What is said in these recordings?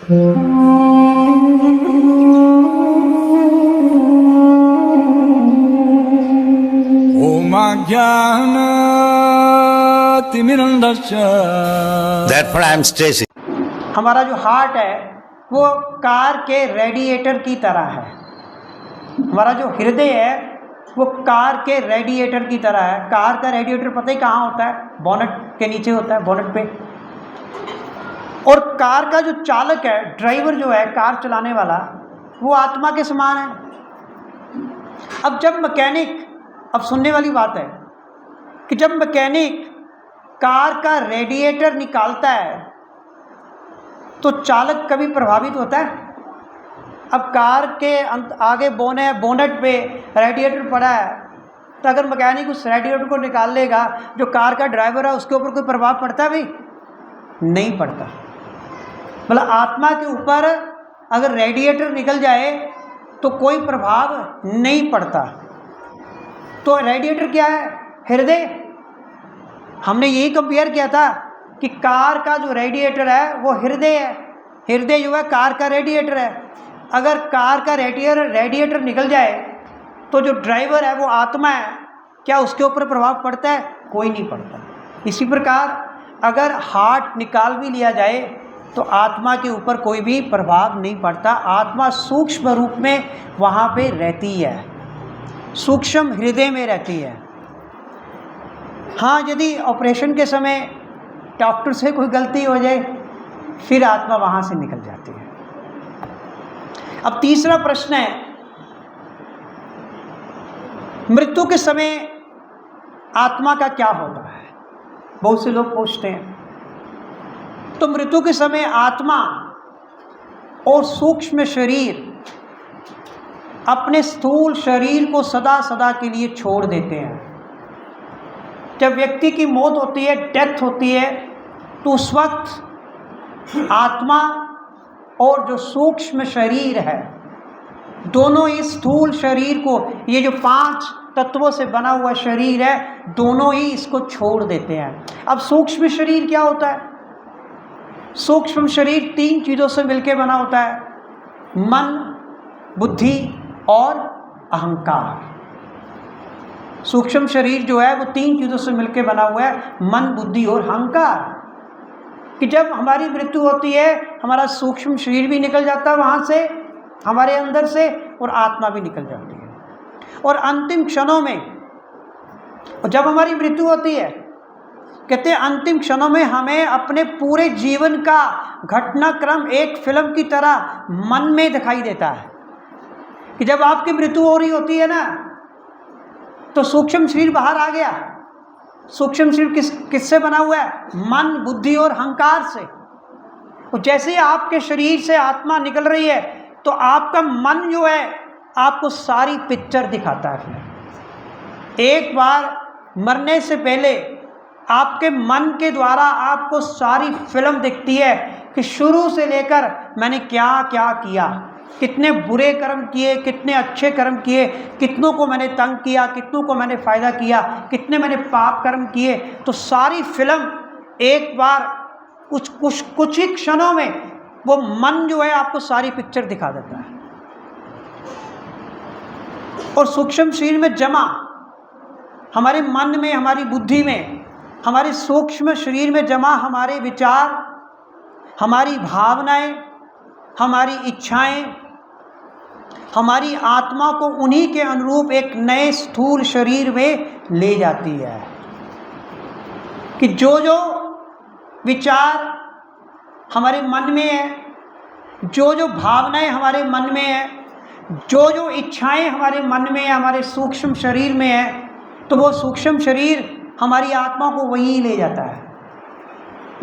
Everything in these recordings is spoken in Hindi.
Therefore, I am stressing. हमारा जो हार्ट है वो कार के रेडिएटर की तरह है। हमारा जो हृदय है वो कार के रेडिएटर की तरह है। कार का रेडिएटर पता ही कहाँ होता है? बोनट के नीचे होता है, बोनट पे। और कार का जो चालक है, ड्राइवर जो है, कार चलाने वाला, वो आत्मा के समान है। अब जब मैकेनिक, अब सुनने वाली बात है कि जब मैकेनिक कार का रेडिएटर निकालता है तो चालक कभी प्रभावित होता है? अब कार के आगे बोनेट पे रेडिएटर पड़ा है, तो अगर मैकेनिक उस रेडिएटर को निकाल लेगा, जो कार का ड्राइवर है उसके ऊपर कोई प्रभाव पड़ता है भी? नहीं पड़ता। मतलब आत्मा के ऊपर अगर रेडिएटर निकल जाए तो कोई प्रभाव नहीं पड़ता। तो रेडिएटर क्या है? हृदय। हमने यही कंपेयर किया था कि कार का जो रेडिएटर है वो हृदय है। हृदय जो है कार का रेडिएटर है। अगर कार का रेडिएटर निकल जाए तो जो ड्राइवर है वो आत्मा है, क्या उसके ऊपर प्रभाव पड़ता है? कोई नहीं पड़ता। इसी प्रकार अगर हार्ट निकाल भी लिया जाए तो आत्मा के ऊपर कोई भी प्रभाव नहीं पड़ता। आत्मा सूक्ष्म रूप में वहाँ पे रहती है, सूक्ष्म हृदय में रहती है। हाँ, यदि ऑपरेशन के समय डॉक्टर से कोई गलती हो जाए फिर आत्मा वहाँ से निकल जाती है। अब तीसरा प्रश्न है, मृत्यु के समय आत्मा का क्या होता है? बहुत से लोग पूछते हैं। तो मृत्यु के समय आत्मा और सूक्ष्म शरीर अपने स्थूल शरीर को सदा सदा के लिए छोड़ देते हैं। जब व्यक्ति की मौत होती है, डेथ होती है, तो उस वक्त आत्मा और जो सूक्ष्म शरीर है, दोनों ही स्थूल शरीर को, ये जो 5 तत्वों से बना हुआ शरीर है, दोनों ही इसको छोड़ देते हैं। अब सूक्ष्म शरीर क्या होता है? सूक्ष्म शरीर 3 चीज़ों से मिलकर बना होता है, मन, बुद्धि और अहंकार। सूक्ष्म शरीर जो है वो 3 चीज़ों से मिलकर बना हुआ है, मन, बुद्धि और अहंकार। कि जब हमारी मृत्यु होती है हमारा सूक्ष्म शरीर भी निकल जाता है वहाँ से, हमारे अंदर से, और आत्मा भी निकल जाती है। और अंतिम क्षणों में, जब हमारी मृत्यु होती है, कहते हैं अंतिम क्षणों में हमें अपने पूरे जीवन का घटनाक्रम एक फिल्म की तरह मन में दिखाई देता है। कि जब आपकी मृत्यु हो रही होती है ना, तो सूक्ष्म शरीर बाहर आ गया। सूक्ष्म शरीर किससे बना हुआ है? मन, बुद्धि और अहंकार से। और जैसे ही आपके शरीर से आत्मा निकल रही है तो आपका मन जो है आपको सारी पिक्चर दिखाता है। एक बार मरने से पहले आपके मन के द्वारा आपको सारी फिल्म दिखती है कि शुरू से लेकर मैंने क्या क्या किया, कितने बुरे कर्म किए, कितने अच्छे कर्म किए, कितनों को मैंने तंग किया, कितनों को मैंने फ़ायदा किया, कितने मैंने पाप कर्म किए। तो सारी फिल्म एक बार कुछ ही क्षणों में वो मन जो है आपको सारी पिक्चर दिखा देता है। और सूक्ष्म शरीर में जमा, हमारे मन में, हमारी बुद्धि में, हमारे सूक्ष्म शरीर में जमा हमारे विचार, हमारी भावनाएं, हमारी इच्छाएं, हमारी आत्मा को उन्हीं के अनुरूप एक नए स्थूल शरीर में ले जाती है। कि जो जो विचार हमारे मन में है, जो जो भावनाएं हमारे मन में है, जो जो इच्छाएं हमारे मन में है, हमारे सूक्ष्म शरीर में है, तो वो सूक्ष्म शरीर हमारी आत्मा को वहीं ले जाता है,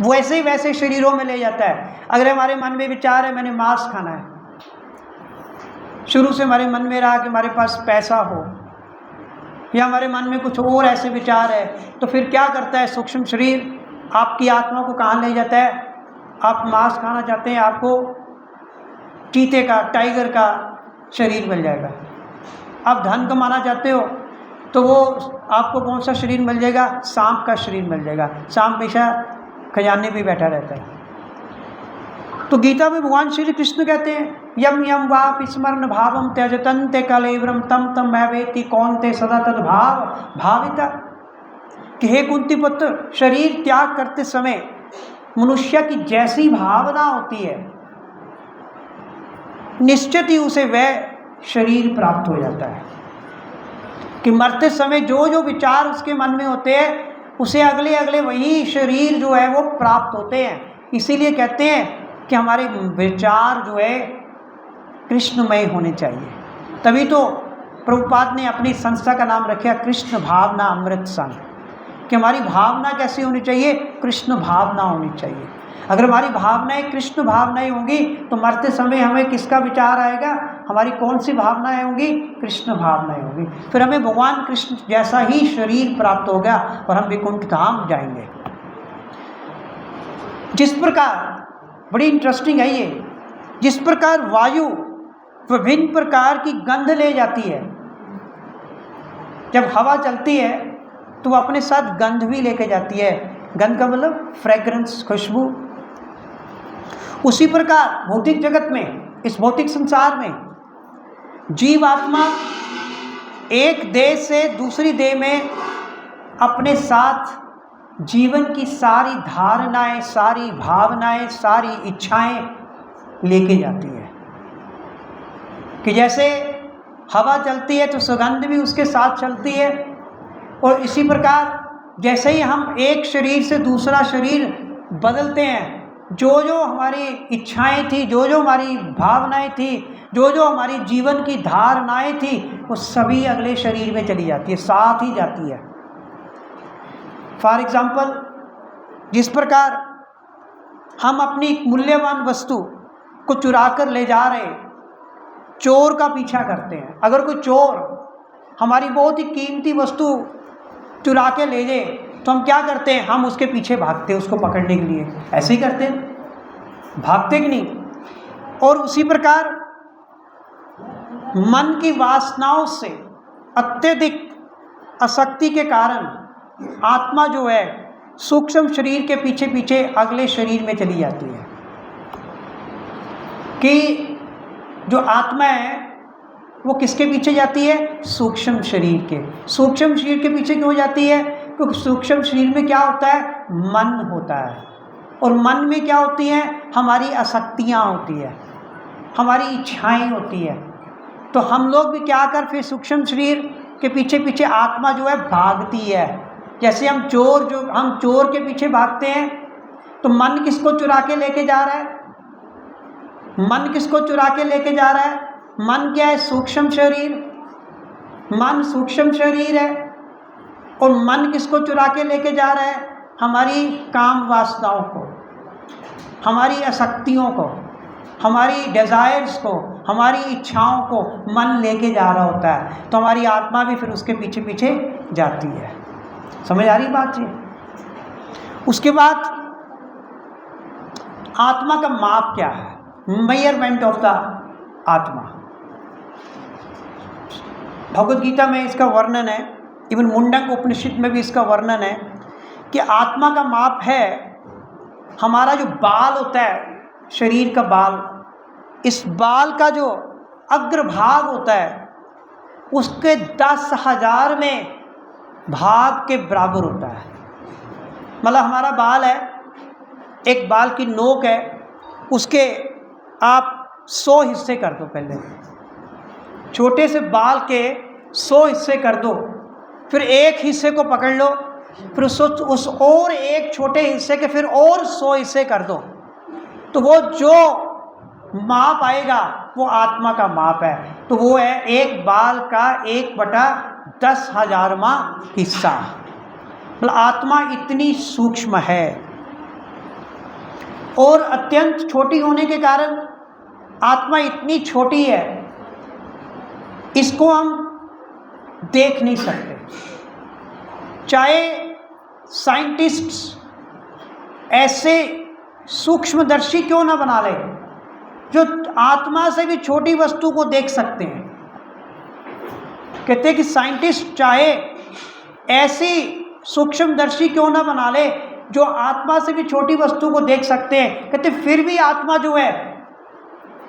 वैसे वैसे शरीरों में ले जाता है। अगर हमारे मन में विचार है मैंने मांस खाना है, शुरू से हमारे मन में रहा कि हमारे पास पैसा हो, या हमारे मन में कुछ और ऐसे विचार है, तो फिर क्या करता है सूक्ष्म शरीर? आपकी आत्मा को कहाँ ले जाता है? आप मांस खाना चाहते हैं, आपको चीते का, टाइगर का शरीर मिल जाएगा। आप धन कमाना चाहते हो तो वो आपको कौन सा शरीर मिल जाएगा? सांप का शरीर मिल जाएगा। सांप हमेशा खजाने पे बैठा रहता है। तो गीता में भगवान श्री कृष्ण कहते हैं यम यम वाप स्मरण भावम त्यजतन्ते कलेवरम तम तम मैवेति कौनते सदा तद भाव भाविता, कि हे कुंती पुत्र, शरीर त्याग करते समय मनुष्य की जैसी भावना होती है निश्चित ही उसे वह शरीर प्राप्त हो जाता है। कि मरते समय जो जो विचार उसके मन में होते हैं उसे अगले अगले वही शरीर जो है वो प्राप्त होते हैं। इसीलिए कहते हैं कि हमारे विचार जो है कृष्णमय होने चाहिए। तभी तो प्रभुपाद ने अपनी संस्था का नाम रखा कृष्ण भावना अमृत संघ, कि हमारी भावना कैसी होनी चाहिए, कृष्ण भावना होनी चाहिए। अगर हमारी भावनाएं कृष्ण भावनाएं होंगी तो मरते समय हमें किसका विचार आएगा, हमारी कौन सी भावनाएं होंगी, कृष्ण भावनाएं होंगी। फिर हमें भगवान कृष्ण जैसा ही शरीर प्राप्त होगा और हम वैकुंठ धाम जाएंगे। जिस प्रकार, बड़ी इंटरेस्टिंग है ये, जिस प्रकार वायु विभिन्न प्रकार की गंध ले जाती है, जब हवा चलती है तो वो अपने साथ गंध भी लेके जाती है। गंध का मतलब फ्रेग्रेंस, खुशबू। उसी प्रकार भौतिक जगत में, इस भौतिक संसार में जीव आत्मा एक देह से दूसरी देह में अपने साथ जीवन की सारी धारणाएं, सारी भावनाएं, सारी इच्छाएं लेके जाती है। कि जैसे हवा चलती है तो सुगंध भी उसके साथ चलती है, और इसी प्रकार जैसे ही हम एक शरीर से दूसरा शरीर बदलते हैं, जो जो हमारी इच्छाएं थी, जो जो हमारी भावनाएं थी, जो जो हमारी जीवन की धारणाएं थी, वो सभी अगले शरीर में चली जाती है, साथ ही जाती है। फॉर एग्जाम्पल, जिस प्रकार हम अपनी मूल्यवान वस्तु को चुरा कर ले जा रहे, चोर का पीछा करते हैं। अगर कोई चोर हमारी बहुत ही कीमती वस्तु चुरा के ले जाए तो हम क्या करते हैं, हम उसके पीछे भागते हैं उसको पकड़ने के लिए। ऐसे ही करते हैं, भागते कि नहीं। और उसी प्रकार मन की वासनाओं से अत्यधिक आसक्ति के कारण आत्मा जो है सूक्ष्म शरीर के पीछे पीछे अगले शरीर में चली जाती है। कि जो आत्मा है वो किसके पीछे जाती है, सूक्ष्म शरीर के। सूक्ष्म शरीर के पीछे क्यों जाती है, क्योंकि सूक्ष्म शरीर में क्या होता है, मन होता है। और मन में क्या होती हैं, हमारी आसक्तियाँ होती है, हमारी इच्छाएं होती है। तो हम लोग भी क्या कर, फिर सूक्ष्म शरीर के पीछे पीछे आत्मा जो है भागती है। जैसे हम चोर के पीछे भागते हैं तो मन किसको चुरा के लेके जा रहा है, मन किसको चुरा के लेके जा रहा है, मन क्या है, सूक्ष्म शरीर। मन सूक्ष्म शरीर है, और मन किसको चुरा के लेके जा रहा है, हमारी काम वासनाओं को, हमारी आसक्तियों को, हमारी डिज़ायर्स को, हमारी इच्छाओं को मन लेके जा रहा होता है। तो हमारी आत्मा भी फिर उसके पीछे पीछे जाती है। समझ आ रही बात जी। उसके बाद आत्मा का माप क्या है, मेजरमेंट ऑफ द आत्मा। भगवद गीता में इसका वर्णन है, इवन मुंडक उपनिषद में भी इसका वर्णन है कि आत्मा का माप है हमारा जो बाल होता है, शरीर का बाल, इस बाल का जो अग्रभाग होता है उसके 10,000 में भाग के बराबर होता है। मतलब हमारा बाल है, एक बाल की नोक है, उसके आप 100 हिस्से कर दो। पहले छोटे से बाल के 100 हिस्से कर दो, फिर एक हिस्से को पकड़ लो, फिर उस और एक छोटे हिस्से के फिर और 100 हिस्से कर दो, तो वो जो माप आएगा वो आत्मा का माप है। तो वो है एक बाल का 1/10,000वां हिस्सा। मतलब आत्मा इतनी सूक्ष्म है और अत्यंत छोटी होने के कारण आत्मा इतनी छोटी है, इसको हम देख नहीं सकते। चाहे साइंटिस्ट्स ऐसे सूक्ष्मदर्शी क्यों ना बना ले जो आत्मा से भी छोटी वस्तु को देख सकते हैं। कहते हैं कि साइंटिस्ट चाहे ऐसी सूक्ष्मदर्शी क्यों ना बना ले जो आत्मा से भी छोटी वस्तु को देख सकते हैं, कहते फिर भी आत्मा जो है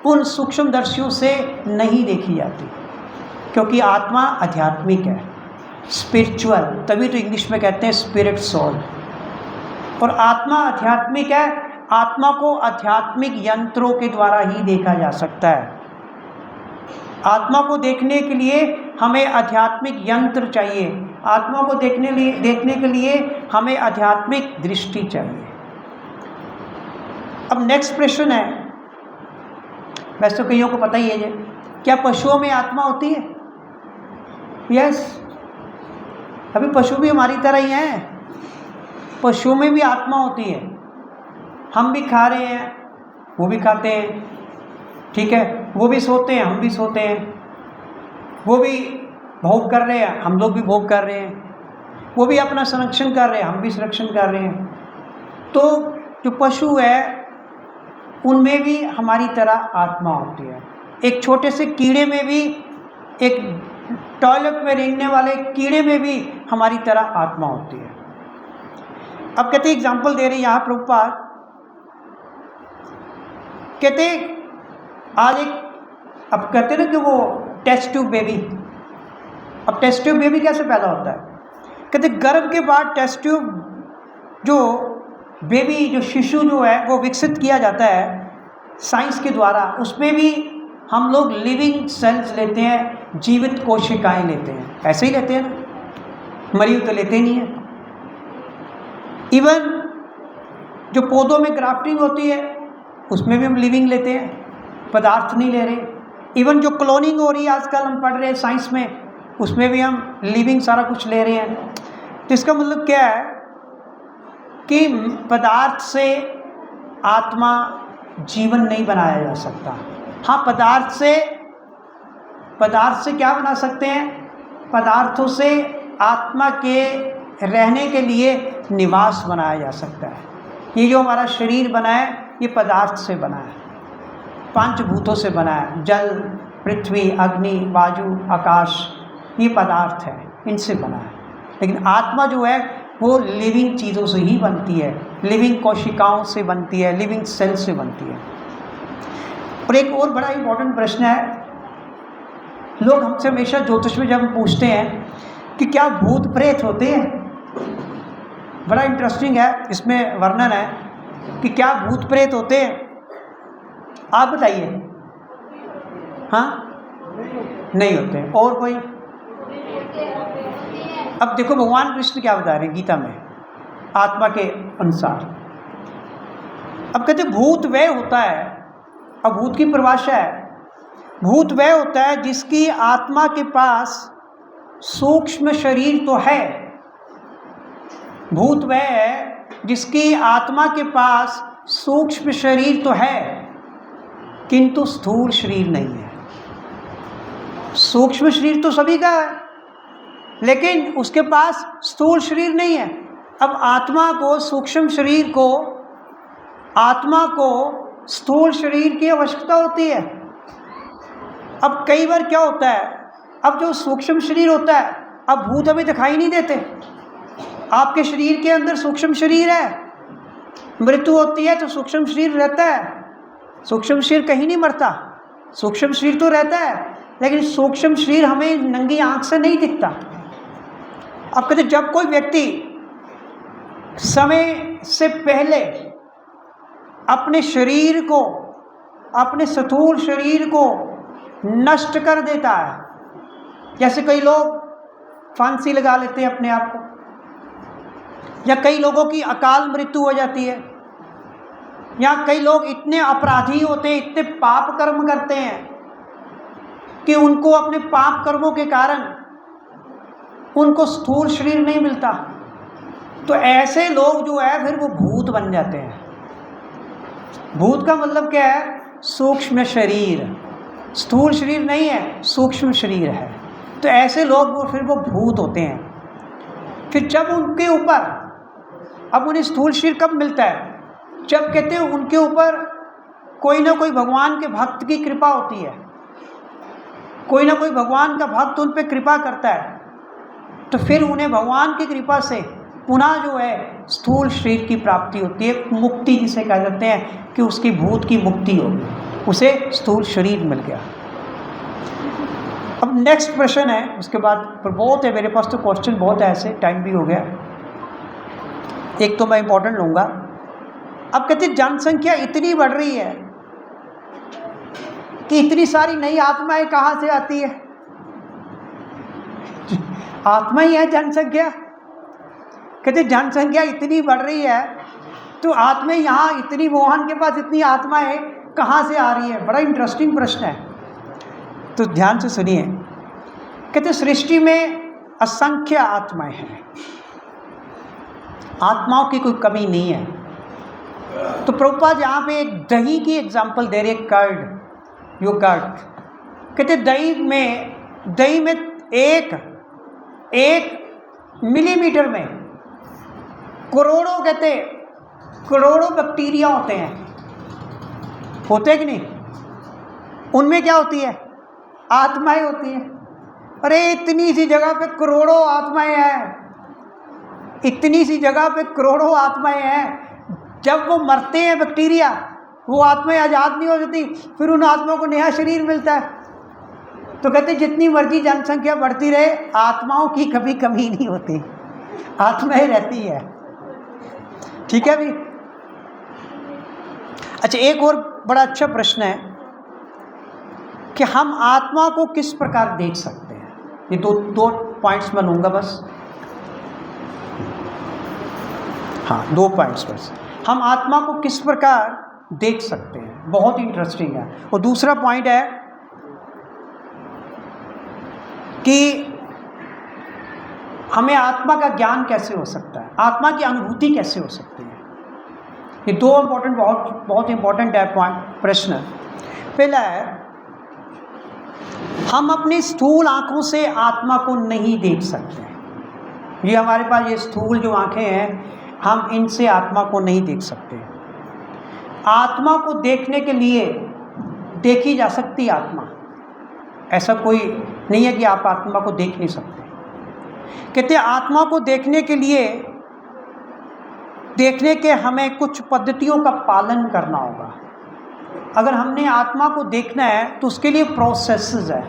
उन सूक्ष्मदर्शियों से नहीं देखी जाती, क्योंकि आत्मा आध्यात्मिक है, स्पिरिचुअल, तभी तो इंग्लिश में कहते हैं स्पिरिट सोल। और आत्मा आध्यात्मिक है, आत्मा को आध्यात्मिक यंत्रों के द्वारा ही देखा जा सकता है। आत्मा को देखने के लिए हमें आध्यात्मिक यंत्र चाहिए, आत्मा को देखने के लिए हमें आध्यात्मिक दृष्टि चाहिए। अब नेक्स्ट प्रश्न है, वैसे तो कईयों को पता ही है, क्या पशुओं में आत्मा होती है? यस, अभी पशु भी हमारी तरह ही हैं, पशुओं में भी आत्मा होती है। हम भी खा रहे हैं, वो भी खाते हैं, ठीक है, वो भी सोते हैं, हम भी सोते हैं, वो भी भोग कर रहे हैं, हम लोग भी भोग कर रहे हैं, वो भी अपना संरक्षण कर रहे हैं, हम भी संरक्षण कर रहे हैं। तो जो पशु है उनमें भी हमारी तरह आत्मा होती है। एक छोटे से कीड़े में भी, एक टॉयलेट में रेंगने वाले कीड़े में भी हमारी तरह आत्मा होती है। अब कहते एग्जाम्पल दे रहे हैं यहाँ प्रभुपाद, कहते आज एक, अब कहते ना कि वो टेस्ट ट्यूब बेबी, अब टेस्ट ट्यूब बेबी कैसे पैदा होता है? कहते गर्भ के बाद टेस्ट ट्यूब जो बेबी, जो शिशु जो है वो विकसित किया जाता है साइंस के द्वारा, उसमें भी हम लोग लिविंग सेल्स लेते हैं, जीवित कोशिकाएं लेते हैं, ऐसे ही लेते हैं ना, मरी हुई तो लेते नहीं है। इवन जो पौधों में ग्राफ्टिंग होती है उसमें भी हम लिविंग लेते हैं, पदार्थ नहीं ले रहे। इवन जो क्लोनिंग हो रही है आजकल हम पढ़ रहे हैं साइंस में, उसमें भी हम लिविंग सारा कुछ ले रहे हैं। तो इसका मतलब क्या है कि पदार्थ से आत्मा जीवन नहीं बनाया जा सकता। हाँ, पदार्थ से क्या बना सकते हैं? पदार्थों से आत्मा के रहने के लिए निवास बनाया जा सकता है। ये जो हमारा शरीर बना है ये पदार्थ से बना है, पंचभूतों से बना है, जल, पृथ्वी, अग्नि, वायु, आकाश, ये पदार्थ है, इनसे बना है। लेकिन आत्मा जो है वो लिविंग चीज़ों से ही बनती है, लिविंग कोशिकाओं से बनती है, लिविंग सेल से बनती है। और एक और बड़ा इम्पोर्टेंट प्रश्न है, लोग हमसे हमेशा ज्योतिष में जब पूछते हैं कि क्या भूत प्रेत होते हैं, बड़ा इंटरेस्टिंग है, इसमें वर्णन है कि क्या भूत प्रेत होते हैं। आप बताइए। हाँ, नहीं होते हैं। और कोई? अब देखो भगवान कृष्ण क्या बता रहे हैं गीता में आत्मा के अनुसार। अब कहते भूत वह होता है, अब भूत की परिभाषा है, भूत वह होता है जिसकी आत्मा के पास सूक्ष्म शरीर तो है। भूत वह है जिसकी आत्मा के पास सूक्ष्म शरीर तो है किंतु स्थूल शरीर नहीं है। सूक्ष्म शरीर तो सभी का है लेकिन उसके पास स्थूल शरीर नहीं है। अब आत्मा को, सूक्ष्म शरीर को, आत्मा को स्थूल शरीर की आवश्यकता होती है। अब कई बार क्या होता है, अब जो सूक्ष्म शरीर होता है, अब भूत हमें दिखाई नहीं देते। आपके शरीर के अंदर सूक्ष्म शरीर है, मृत्यु होती है तो सूक्ष्म शरीर रहता है, सूक्ष्म शरीर कहीं नहीं मरता, सूक्ष्म शरीर तो रहता है, लेकिन सूक्ष्म शरीर हमें नंगी आंख से नहीं दिखता। अब कहते जब कोई व्यक्ति समय से पहले अपने शरीर को, अपने स्थूल शरीर को नष्ट कर देता है, जैसे कई लोग फांसी लगा लेते हैं अपने आप को, या कई लोगों की अकाल मृत्यु हो जाती है, या कई लोग इतने अपराधी होते हैं, इतने पाप कर्म करते हैं कि उनको अपने पाप कर्मों के कारण उनको स्थूल शरीर नहीं मिलता। तो ऐसे लोग जो है फिर वो भूत बन जाते हैं। भूत का मतलब क्या है? सूक्ष्म शरीर, स्थूल शरीर नहीं है, सूक्ष्म शरीर है। तो ऐसे लोग वो फिर वो भूत होते हैं। फिर जब उनके ऊपर, अब उन्हें स्थूल शरीर कब मिलता है? जब कहते हैं उनके ऊपर कोई ना कोई भगवान के भक्त की कृपा होती है, कोई ना कोई भगवान का भक्त उन पर कृपा करता है, तो फिर उन्हें भगवान की कृपा से पुनः जो है स्थूल शरीर की प्राप्ति होती है, मुक्ति जिसे कह देते हैं कि उसकी भूत की मुक्ति होगी, उसे स्थूल शरीर मिल गया। अब नेक्स्ट प्रश्न है, उसके बाद पर बहुत है मेरे पास, तो क्वेश्चन बहुत है ऐसे, टाइम भी हो गया, एक तो मैं इंपॉर्टेंट लूँगा। अब कहते जनसंख्या इतनी बढ़ रही है कि इतनी सारी नई आत्माएं कहाँ से आती है? आत्मा ही है जनसंख्या। कहते जनसंख्या इतनी बढ़ रही है तो आत्मा यहाँ इतनी, मोहन के पास इतनी आत्माएं कहाँ से आ रही है? बड़ा इंटरेस्टिंग प्रश्न है, तो ध्यान से सुनिए। कहते सृष्टि में असंख्य आत्माएं हैं, आत्माओं की कोई कमी नहीं है। तो प्रभुपाद यहाँ पे एक दही की एग्जांपल दे रहे, कर्ड, योगर्ट। कहते दही में एक मिलीमीटर में करोड़ों बैक्टीरिया होते हैं कि नहीं? उनमें क्या होती है? आत्माएं होती हैं। अरे इतनी सी जगह पे करोड़ों आत्माएं हैं, इतनी सी जगह पे करोड़ों आत्माएं हैं। जब वो मरते हैं बैक्टीरिया, वो आत्माएं आज़ाद नहीं हो जाती, फिर उन आत्माओं को नया शरीर मिलता है। तो कहते जितनी मर्जी जनसंख्या बढ़ती रहे, आत्माओं की कभी कमी नहीं होती, आत्माएं रहती है। ठीक है भी। अच्छा, एक और बड़ा अच्छा प्रश्न है कि हम आत्मा को किस प्रकार देख सकते हैं? ये दो पॉइंट्स मैं लूँगा बस, हाँ 2 पॉइंट्स बस। हम आत्मा को किस प्रकार देख सकते हैं, बहुत इंटरेस्टिंग है। और दूसरा पॉइंट है कि हमें आत्मा का ज्ञान कैसे हो सकता है, आत्मा की अनुभूति कैसे हो सकती है। ये 2 इम्पोर्टेंट, बहुत इंपॉर्टेंट है प्रश्न। पहला है, हम अपनी स्थूल आंखों से आत्मा को नहीं देख सकते। ये हमारे पास ये स्थूल जो आंखें हैं, हम इनसे आत्मा को नहीं देख सकते। आत्मा को देखने के लिए देखी जा सकती आत्मा, ऐसा कोई नहीं है कि आप आत्मा को देख नहीं सकते। कहते हैं आत्मा को देखने के लिए, देखने के हमें कुछ पद्धतियों का पालन करना होगा। अगर हमने आत्मा को देखना है तो उसके लिए प्रोसेसेस है,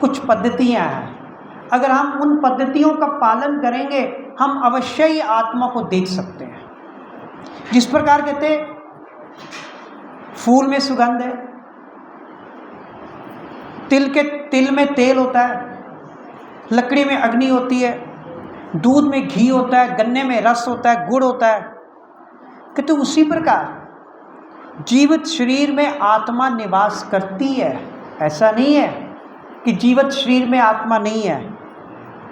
कुछ पद्धतियां हैं। अगर हम उन पद्धतियों का पालन करेंगे, हम अवश्य ही आत्मा को देख सकते हैं। जिस प्रकार कहते फूल में सुगंध है, तिल में तेल होता है, लकड़ी में अग्नि होती है, दूध में घी होता है, गन्ने में रस होता है, गुड़ होता है। कहते उसी प्रकार जीवित शरीर में आत्मा निवास करती है। ऐसा नहीं है कि जीवित शरीर में आत्मा नहीं है,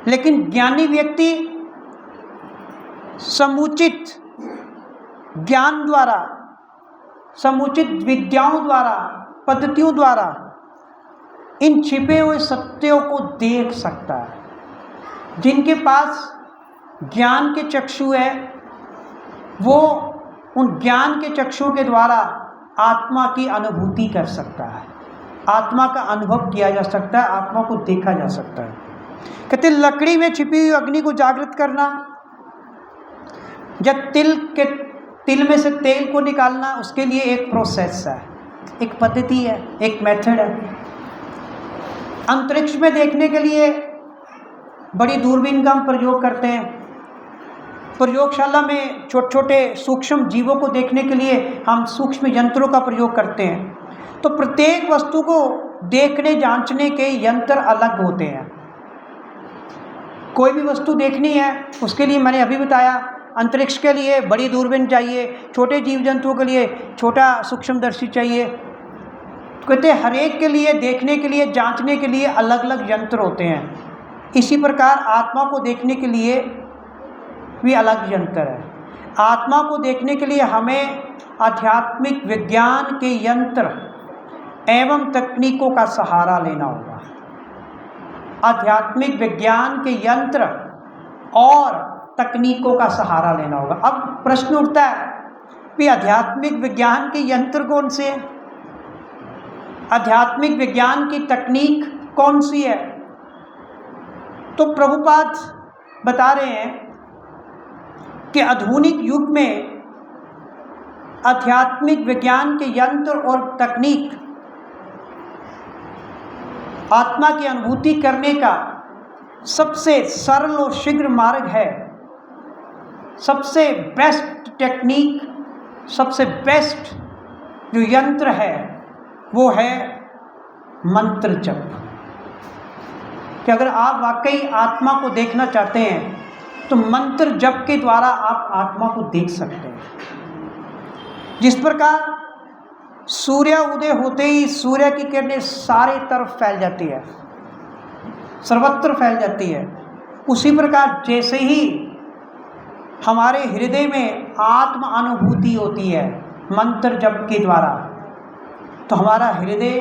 लेकिन ज्ञानी व्यक्ति समुचित ज्ञान द्वारा, समुचित विद्याओं द्वारा, पद्धतियों द्वारा इन छिपे हुए सत्यों को देख सकता है। जिनके पास ज्ञान के चक्षु है, वो उन ज्ञान के चक्षुओं के द्वारा आत्मा की अनुभूति कर सकता है, आत्मा का अनुभव किया जा सकता है, आत्मा को देखा जा सकता है। कहते लकड़ी में छिपी हुई अग्नि को जागृत करना, या तिल में से तेल को निकालना, उसके लिए एक प्रोसेस है, एक पद्धति है, एक मेथड है। अंतरिक्ष में देखने के लिए बड़ी दूरबीन का हम प्रयोग करते हैं। प्रयोगशाला में छोटे छोटे सूक्ष्म जीवों को देखने के लिए हम सूक्ष्म यंत्रों का प्रयोग करते हैं। तो प्रत्येक वस्तु को देखने जांचने के यंत्र अलग होते हैं। कोई भी वस्तु देखनी है, उसके लिए मैंने अभी बताया, अंतरिक्ष के लिए बड़ी दूरबीन चाहिए, छोटे जीव जंतुओं के लिए छोटा सूक्ष्मदर्शी चाहिए। तो कहते हैं हर एक के लिए देखने के लिए, जांचने के लिए अलग अलग यंत्र होते हैं। इसी प्रकार आत्मा को देखने के लिए भी अलग यंत्र है। आत्मा को देखने के लिए हमें आध्यात्मिक विज्ञान के यंत्र एवं तकनीकों का सहारा लेना होगा। आध्यात्मिक विज्ञान के यंत्र और तकनीकों का सहारा लेना होगा। अब प्रश्न उठता है कि आध्यात्मिक विज्ञान के यंत्र कौन से हैं, आध्यात्मिक विज्ञान की तकनीक कौन सी है? तो प्रभुपाद बता रहे हैं कि आधुनिक युग में आध्यात्मिक विज्ञान के यंत्र और तकनीक आत्मा की अनुभूति करने का सबसे सरल और शीघ्र मार्ग है। सबसे बेस्ट टेक्निक, सबसे बेस्ट जो यंत्र है वो है मंत्र जप। कि अगर आप वाकई आत्मा को देखना चाहते हैं तो मंत्र जप के द्वारा आप आत्मा को देख सकते हैं। जिस प्रकार सूर्य उदय होते ही सूर्य की किरणें सारे तरफ फैल जाती है, सर्वत्र फैल जाती है, उसी प्रकार जैसे ही हमारे हृदय में आत्म अनुभूति होती है मंत्र जप के द्वारा, तो हमारा हृदय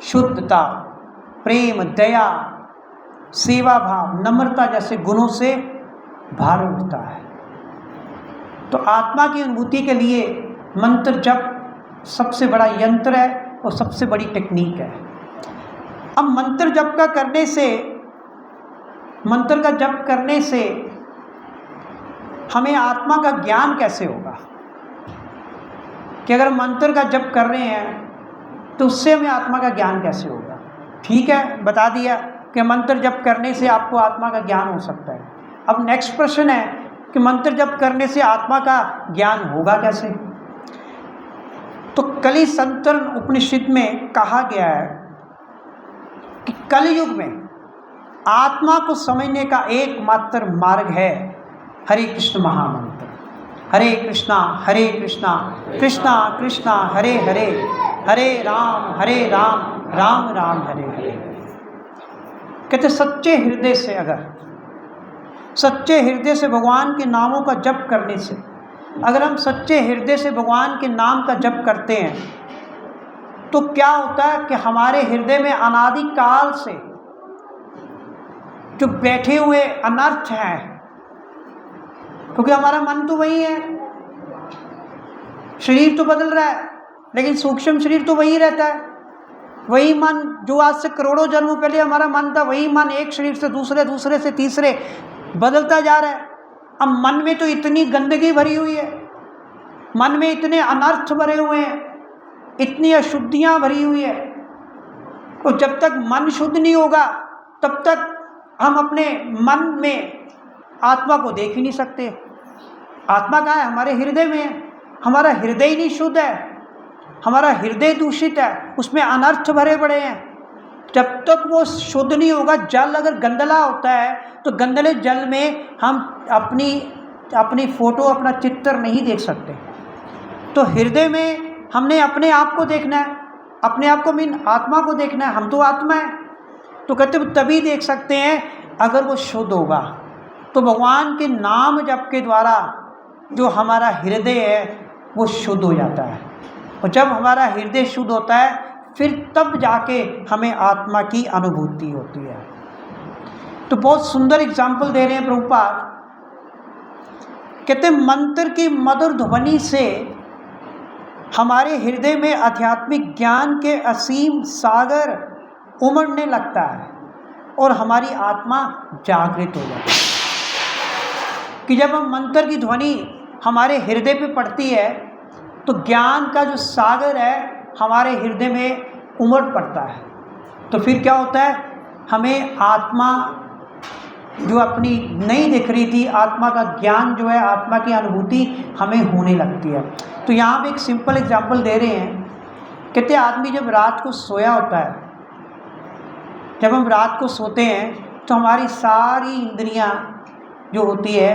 शुद्धता, प्रेम, दया, सेवा भाव, नम्रता जैसे गुणों से भर उठता है। तो आत्मा की अनुभूति के लिए मंत्र जप सबसे बड़ा यंत्र है और सबसे बड़ी टेक्निक है। अब मंत्र जप का करने से, मंत्र का जप करने से हमें आत्मा का ज्ञान कैसे होगा? कि अगर मंत्र का जप कर रहे हैं तो उससे हमें आत्मा का ज्ञान कैसे होगा? ठीक है, बता दिया कि मंत्र जप करने से आपको आत्मा का ज्ञान हो सकता है। अब नेक्स्ट प्रश्न है कि मंत्र जप करने से आत्मा का ज्ञान होगा कैसे? तो कलि संतरण उपनिषद में कहा गया है कि कलयुग में आत्मा को समझने का एकमात्र मार्ग है हरे कृष्ण महामंत्र। हरे कृष्णा कृष्णा कृष्णा हरे हरे, हरे राम राम राम हरे हरे। कहते सच्चे हृदय से, अगर सच्चे हृदय से भगवान के नामों का जप करने से, अगर हम सच्चे हृदय से भगवान के नाम का जप करते हैं तो क्या होता है कि हमारे हृदय में अनादि काल से जो बैठे हुए अनर्थ हैं, क्योंकि हमारा मन तो वही है, शरीर तो बदल रहा है लेकिन सूक्ष्म शरीर तो वही रहता है। वही मन जो आज से करोड़ों जन्मों पहले हमारा मन था, वही मन एक शरीर से दूसरे, दूसरे से तीसरे बदलता जा रहा है। अब मन में तो इतनी गंदगी भरी हुई है, मन में इतने अनर्थ भरे हुए हैं, इतनी अशुद्धियां भरी हुई है, और जब तक मन शुद्ध नहीं होगा तब तक हम अपने मन में आत्मा को देख ही नहीं सकते। आत्मा कहाँ है? हमारे हृदय में है। हमारा हृदय ही नहीं शुद्ध है, हमारा हृदय दूषित है, उसमें अनर्थ भरे पड़े हैं। जब तक वो शुद्ध नहीं होगा, जल अगर गंदला होता है तो गंदले जल में हम अपनी फोटो, अपना चित्र नहीं देख सकते। तो हृदय में हमने अपने आप को देखना है, अपने आप को मीन आत्मा को देखना है। हम तो आत्मा है, तो कहते तभी देख सकते हैं अगर वो शुद्ध होगा। तो भगवान के नाम जप के द्वारा जो हमारा हृदय है वो शुद्ध हो जाता है, और जब हमारा हृदय शुद्ध होता है फिर तब जाके हमें आत्मा की अनुभूति होती है। तो बहुत सुंदर एग्जाम्पल दे रहे हैं प्रभुपाद। कहते मंत्र की मधुर ध्वनि से हमारे हृदय में आध्यात्मिक ज्ञान के असीम सागर उमड़ने लगता है और हमारी आत्मा जागृत हो जाती है। कि जब हम मंत्र की ध्वनि हमारे हृदय पे पड़ती है तो ज्ञान का जो सागर है हमारे हृदय में उमड़ पड़ता है। तो फिर क्या होता है? हमें आत्मा जो अपनी नहीं दिख रही थी, आत्मा का ज्ञान जो है, आत्मा की अनुभूति हमें होने लगती है। तो यहाँ पे एक सिंपल एग्जांपल दे रहे हैं। कहते हैं आदमी जब रात को सोया होता है, जब हम रात को सोते हैं तो हमारी सारी इंद्रियां जो होती है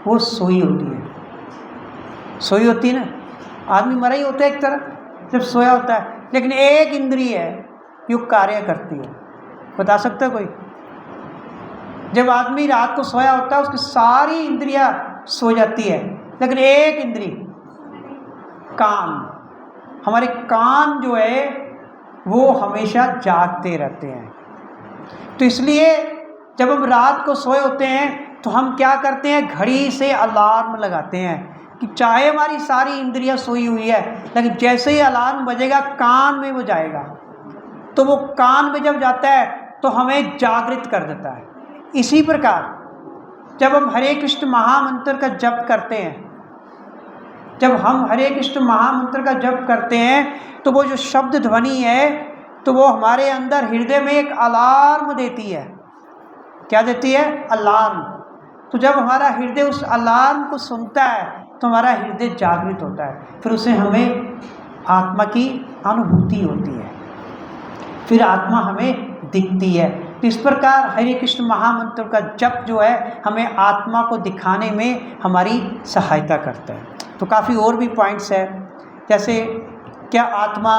वो सोई होती है, सोई होती है ना। आदमी मरा ही होता है एक तरह जब सोया होता है, लेकिन एक इंद्रिय है जो कार्य करती है। बता सकता है कोई? जब आदमी रात को सोया होता है उसकी सारी इंद्रियां सो जाती है, लेकिन एक इंद्रिय कान, हमारे कान जो है वो हमेशा जागते रहते हैं। तो इसलिए जब हम रात को सोए होते हैं तो हम क्या करते हैं? घड़ी से अलार्म लगाते हैं कि चाहे हमारी सारी इंद्रियां सोई हुई है, लेकिन जैसे ही अलार्म बजेगा कान में वो जाएगा। तो वो कान में जब जाता है तो हमें जागृत कर देता है। इसी प्रकार जब हम हरे कृष्ण महामंत्र का जप करते हैं, जब हम हरे कृष्ण महामंत्र का जप करते हैं तो वो जो शब्द ध्वनि है तो वो हमारे अंदर हृदय में एक अलार्म देती है। क्या देती है? अलार्म। तो जब हमारा हृदय उस अलार्म को सुनता है तो हमारा हृदय जागृत होता है, फिर उसे हमें आत्मा की अनुभूति होती है, फिर आत्मा हमें दिखती है। तो इस प्रकार हरे कृष्ण महामंत्र का जप जो है हमें आत्मा को दिखाने में हमारी सहायता करता है। तो काफ़ी और भी पॉइंट्स है, जैसे क्या आत्मा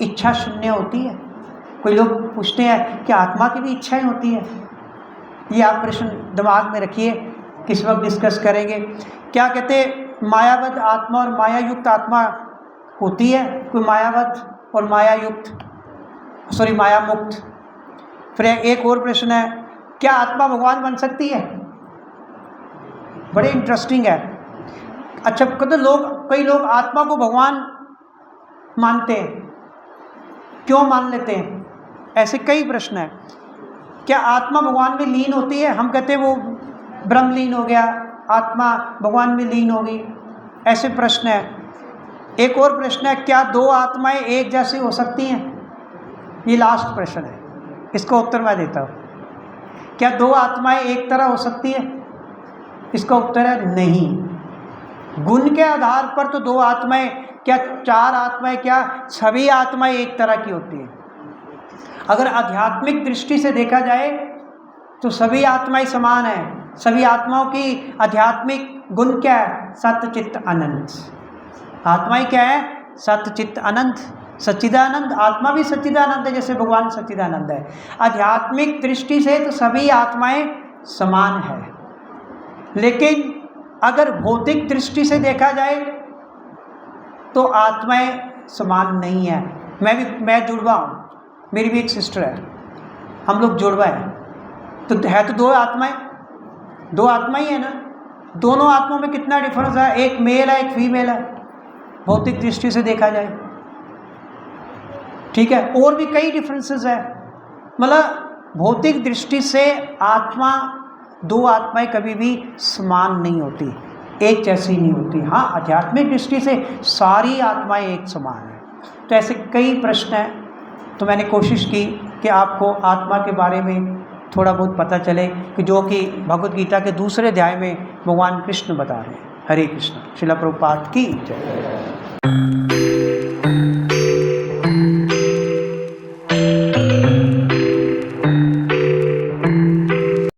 इच्छा शून्य होती है? कोई लोग पूछते हैं कि आत्मा की भी इच्छाएं होती है? ये आप प्रश्न दिमाग में रखिए, किस वक्त डिस्कस करेंगे। क्या कहते मायावद आत्मा और मायायुक्त आत्मा होती है? कोई मायावद और माया मुक्त। फिर एक और प्रश्न है, क्या आत्मा भगवान बन सकती है? बड़े इंटरेस्टिंग है। अच्छा, कई लोग आत्मा को भगवान मानते हैं, क्यों मान लेते हैं? ऐसे कई प्रश्न हैं। क्या आत्मा भगवान में लीन होती है? हम कहते हैं वो ब्रह्मलीन हो गया, आत्मा भगवान में लीन होगी, ऐसे प्रश्न है। एक और प्रश्न है, क्या दो आत्माएं एक जैसी हो सकती हैं? ये लास्ट प्रश्न है, इसका उत्तर मैं देता हूँ। क्या दो आत्माएं एक तरह हो सकती है? इसका उत्तर है नहीं। गुण के आधार पर तो दो आत्माएं, क्या चार आत्माएं, क्या सभी आत्माएं एक तरह की होती हैं। अगर आध्यात्मिक दृष्टि से देखा जाए तो सभी आत्माएं समान हैं। सभी आत्माओं की आध्यात्मिक गुण क्या है? सत्य चित्त अनंत। आत्माएं क्या है? सत्य चित्त अनंत, सच्चिदानंद। आत्मा भी सच्चिदानंद है, जैसे भगवान सच्चिदानंद है। आध्यात्मिक दृष्टि से तो सभी आत्माएं समान है, लेकिन अगर भौतिक दृष्टि से देखा जाए तो आत्माएं समान नहीं है। मैं जुड़वा हूँ, मेरी भी एक सिस्टर है, हम लोग जुड़वा है, तो दो आत्माएं है ना। दोनों आत्माओं में कितना डिफरेंस है? एक मेल है, एक फीमेल है, भौतिक दृष्टि से देखा जाए, ठीक है। और भी कई डिफरेंसेस है, मतलब भौतिक दृष्टि से दो आत्माएं कभी भी समान नहीं होती, एक जैसी नहीं होती। हाँ, आध्यात्मिक दृष्टि से सारी आत्माएं एक समान हैं। तो ऐसे कई प्रश्न हैं, तो मैंने कोशिश की कि आपको आत्मा के बारे में थोड़ा बहुत पता चले, कि जो कि भगवद गीता के दूसरे अध्याय में भगवान कृष्ण बता रहे हैं। हरे कृष्ण। श्रील प्रभुपाद की जय।